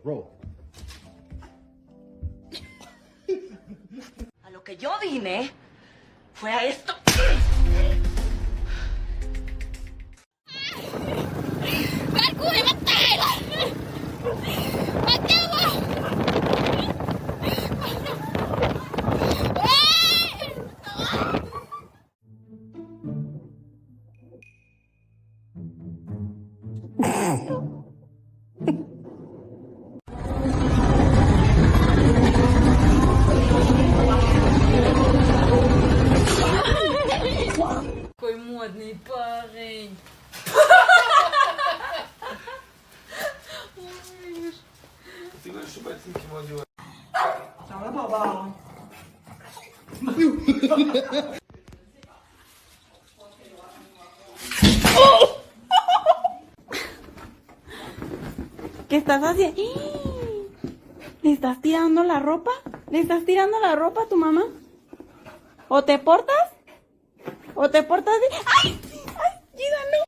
roll. A lo que yo vine fue a esto. Какой модный парень. Ты говоришь, что ботинки модила. ¿Qué estás haciendo? ¿Le estás tirando la ropa? ¿Le estás tirando la ropa a tu mamá? ¿O te portas? ¿O te portas de... ¡Ay! ¡Ay! ¡Gida, no!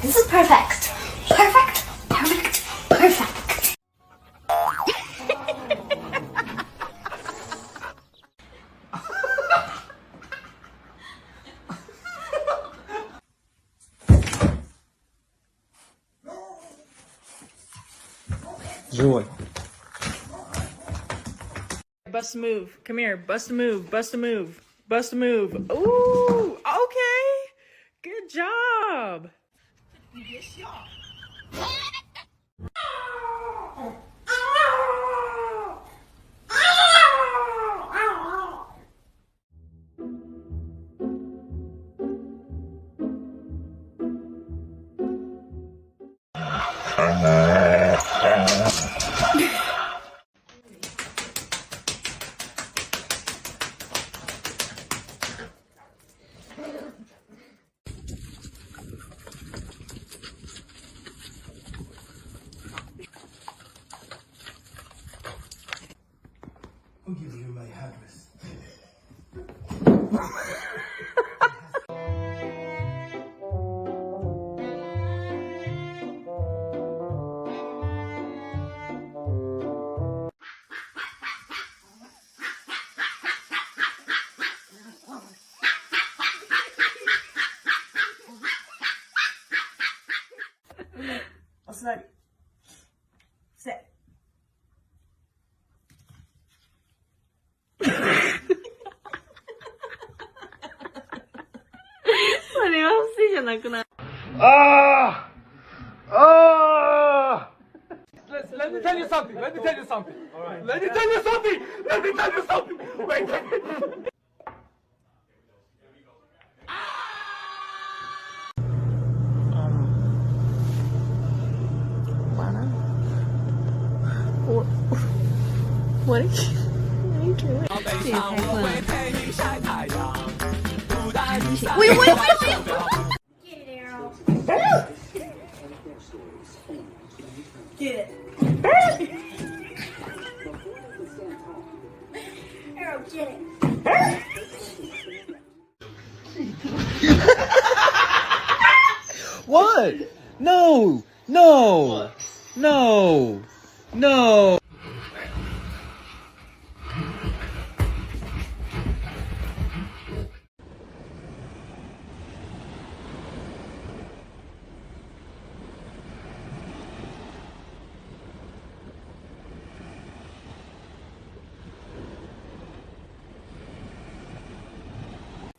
This is perfect. Perfect. Perfect. Perfect. Живой. Bust a move. Come here. Bust a move. Bust a move. Bust a move. Ooh, okay. Good job. I'll give you my address. What's that? Sit. Ah! Ah! Let me tell you something. Let me tell you something. All right. Let me tell you something. Let me tell you something. Wait. What are you doing? Wait. Get it, Arrow. Get it. Arrow, get it. What? No! No! No! No!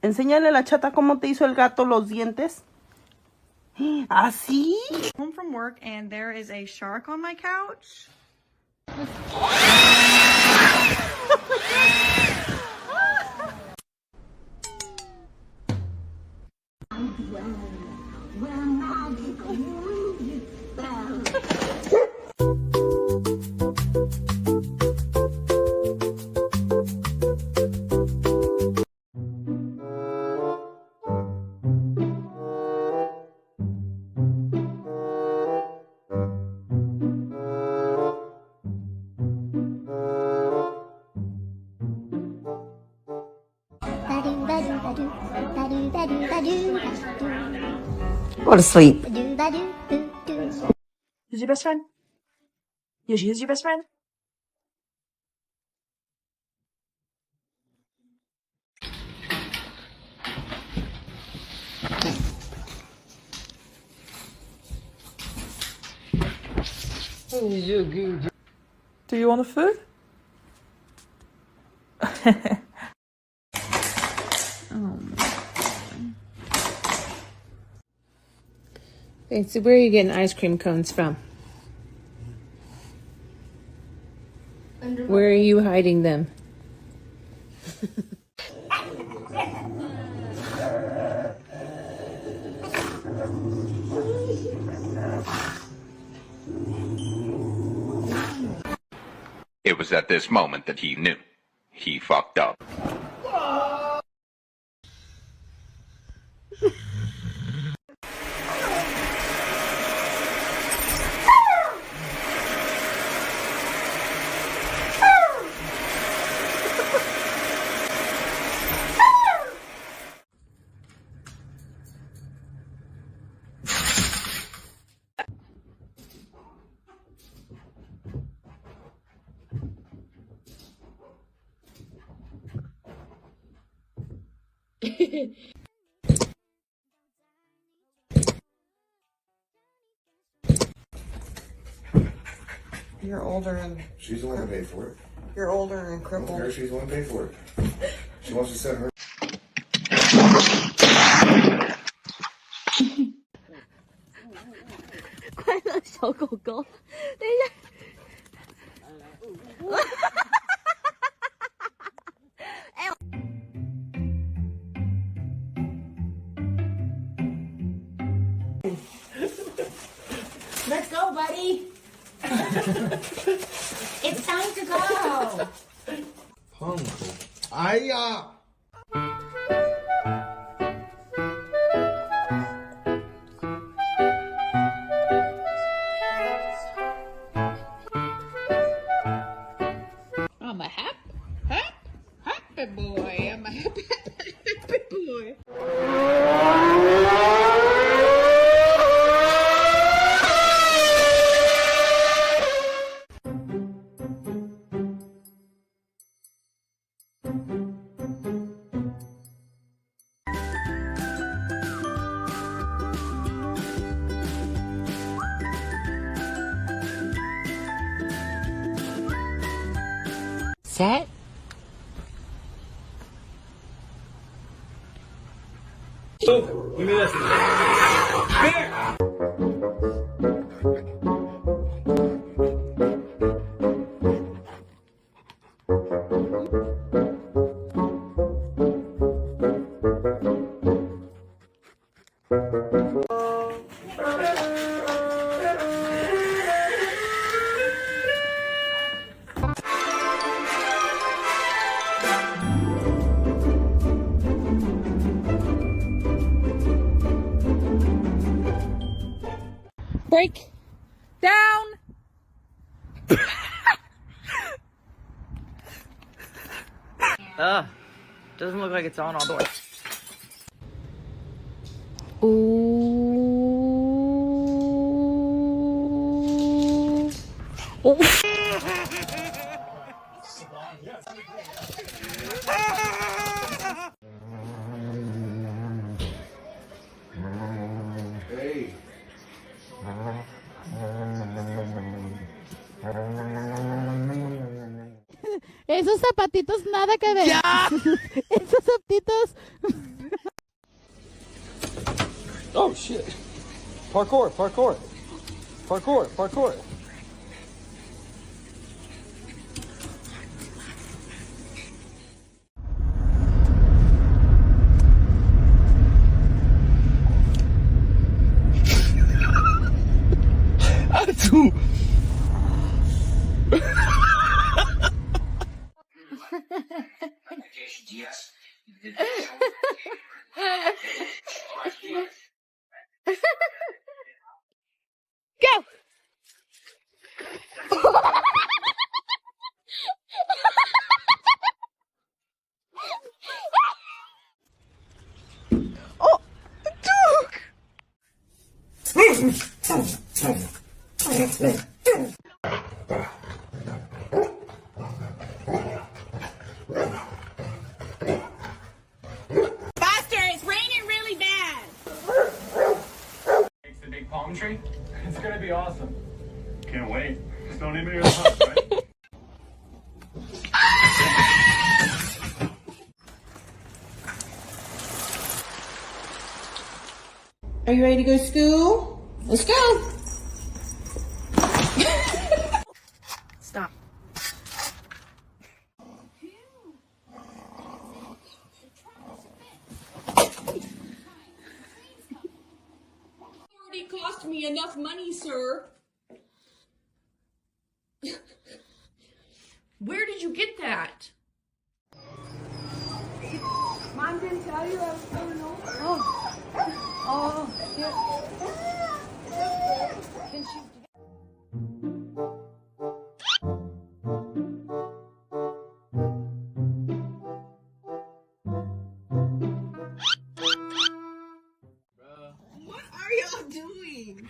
Enséñale a la chata cómo te hizo el gato los dientes. ¿Así? Home from work and there is a shark on my couch. Go to sleep. Who's your best friend? Yoshi, who's your best friend? Do you want a food? Okay, so where are you getting ice cream cones from? Where are you hiding them? It was at this moment that he knew. He fucked up. You're older and She's the one that paid for it. you're older and crippled. Her, she's the one that paid for it. She wants to set her. 快乐小狗狗，等一下。Let's go, buddy. It's time to go. Uncle. 哎呀！ I'm a happy boy. I'm a happy boy. Set. Give me this. Here. Break down. Doesn't look like it's on all the way. Ooh. Oh. Hey. Esos zapatitos nada que ver. Esos zapatitos. Oh shit. Parkour, parkour. Parkour, parkour. Achtung! Go. Oh, Duke! Are you ready to go to school? Let's go. Stop. Already cost me enough money, sir. Where did you get that? Mom didn't tell you I was coming over? What are y'all doing?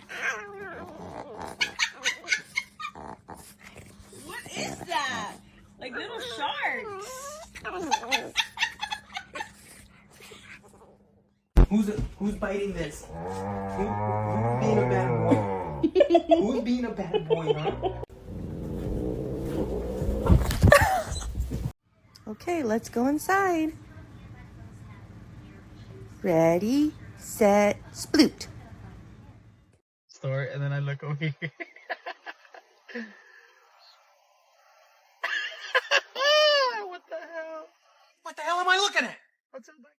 What is that? Like little sharks. Who's biting this? Who's being a bad boy? Who's being a bad boy, huh? Okay, let's go inside. Ready, set, sploot. Store, and then I look over here. What the hell? What the hell am I looking at? What's in there?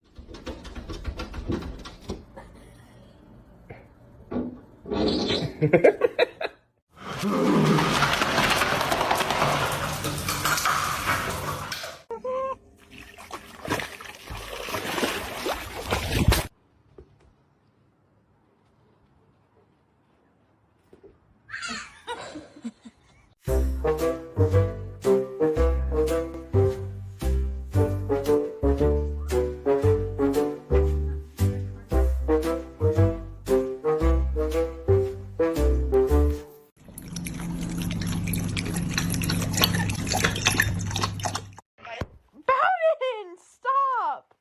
Bowden, stop!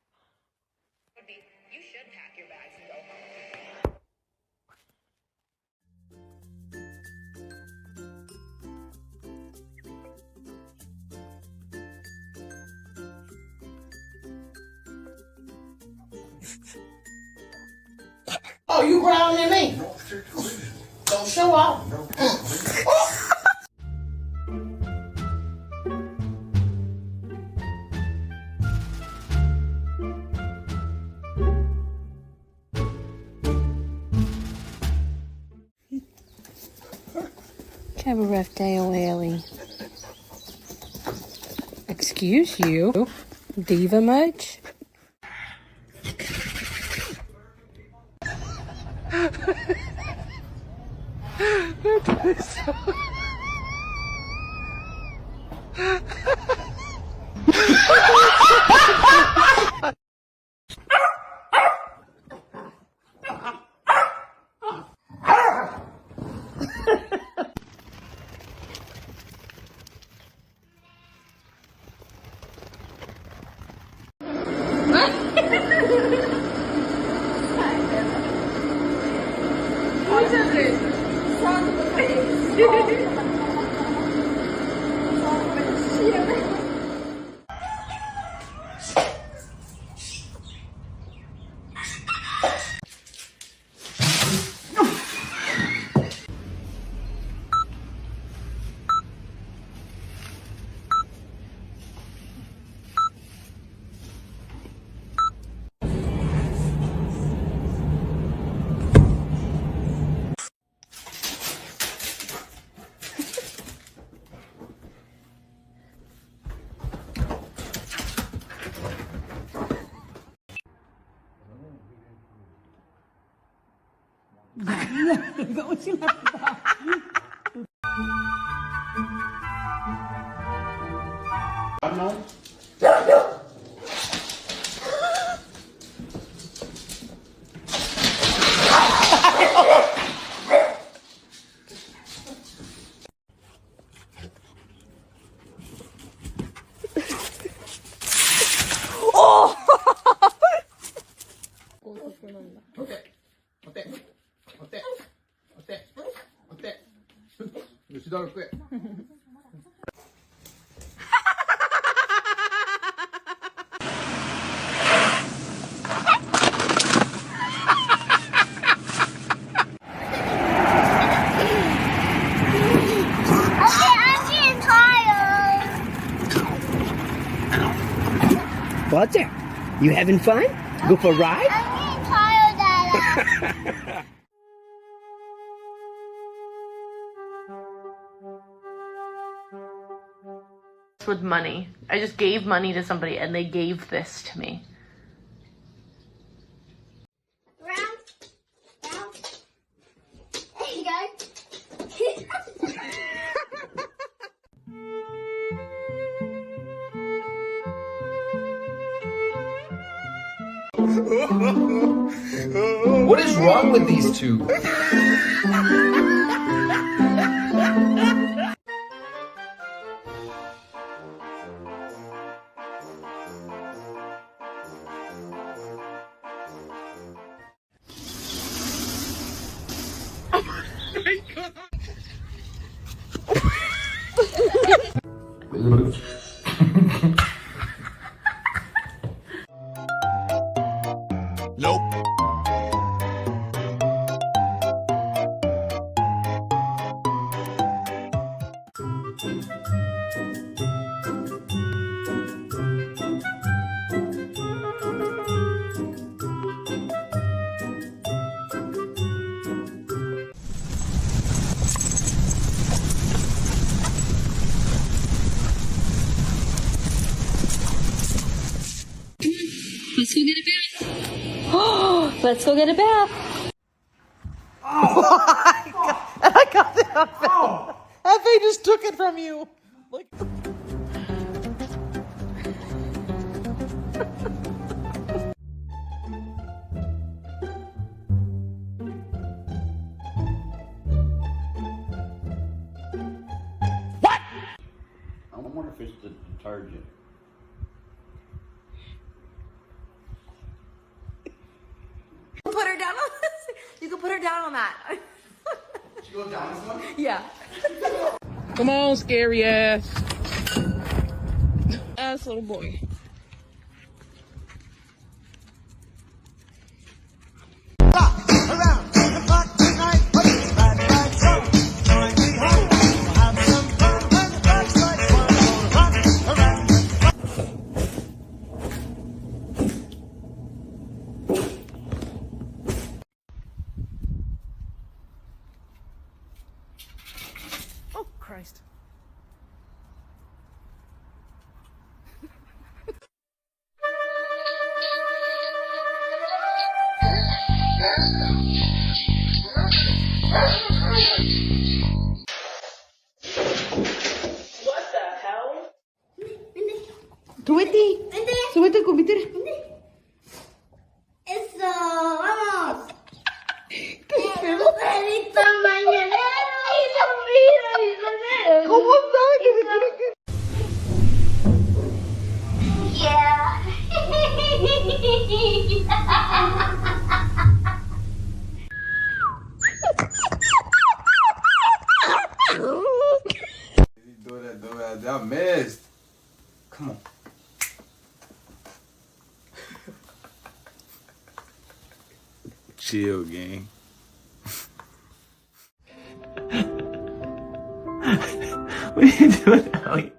You should pack your bags and go home. Oh, you growling at me? Don't show off. Have a rough day, O'Haley. Excuse you, diva much? Yo ci do il qui. What's it? You having fun? Go for a ride? I'm getting tired, Dada. With money. I just gave money to somebody and they gave this to me. Round. There you go. What is wrong with these two? Nope. Let's go get a bath. Oh my god! And I got it on film. And they just took it from you. Like. What? I wonder if it's the detergent. Put her down on this. You can put her down on that. She go down this one? Yeah. Come on, scary ass. Ass little boy. Oh, Christ. What the hell? Súbete. Súbete al computer. Eso, vamos. Perrito mañanero y dormido. ¿Cómo sabe que se tiene que...? Yeah. Do that. I missed. Come on. Chill, gang. What are you doing, Ellie?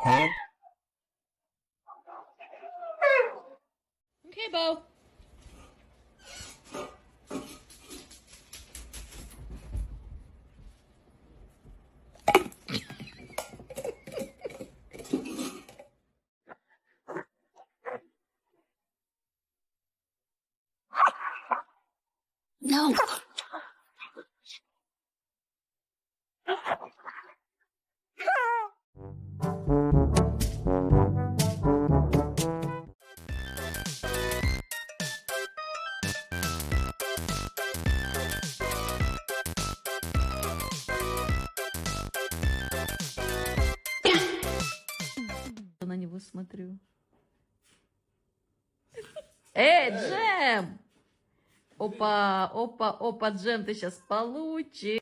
Huh? Okay, Bo. No. На него смотрю. Джем! Опа, опа, опа, Джем, ты сейчас получишь.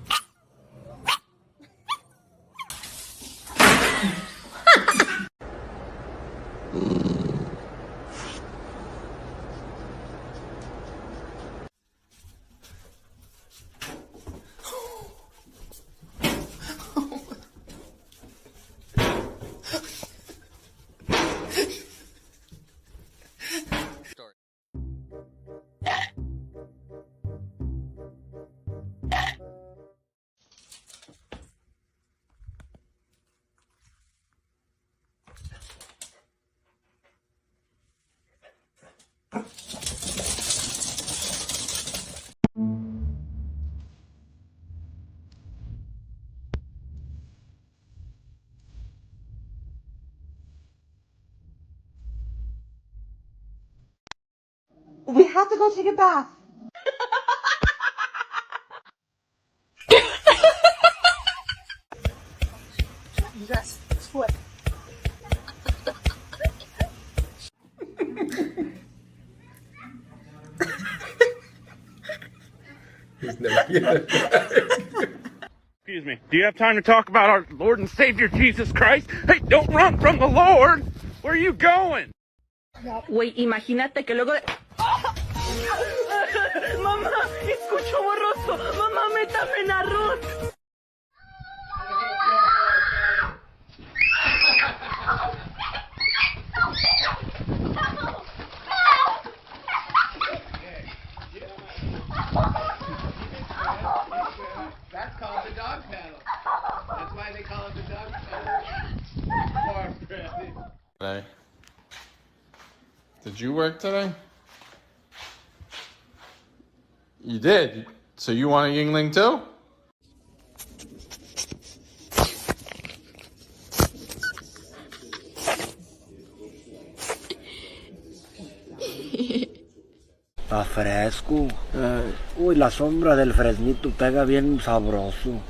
We have to go take a bath. Yes, foot. He's never Excuse me. Do you have time to talk about our Lord and Savior Jesus Christ? Hey, don't run from the Lord. Where are you going? Güey, imagínate que luego... Mamá, escucho borroso. Mamá, métame en arroz. That's called the dog paddle. That's why they call it the dog paddle. Poor Freddy. Today. Did you work today? You did? So you want a Yingling too? Está fresco. Uy, la sombra del fresnito pega bien sabroso.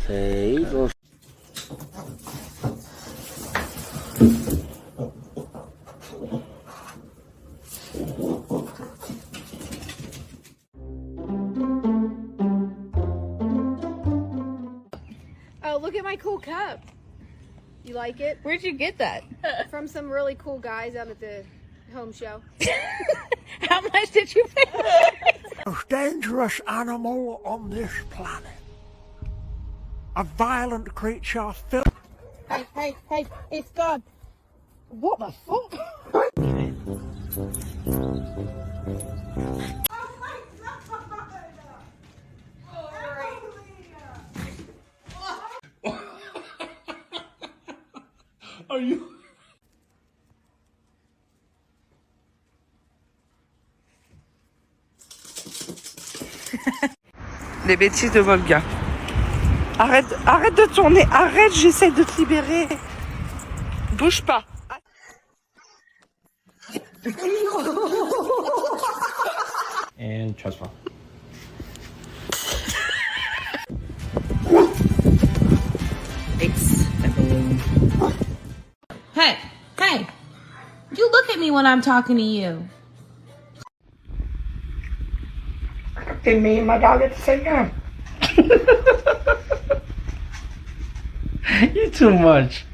Sí, pues. Oh, look at my cool cup. You like it? Where'd you get that? From some really cool guys out at the home show. How much did you pay? Most dangerous animal on this planet. A violent creature filled. Hey, it's God. What the fuck? Are you? Les bêtises de Volga. Arrête de tourner, arrête, j'essaie de te libérer. Bouge pas. And transfer. Hey, you look at me when I'm talking to you. Did me and my dog at the same time? You too much.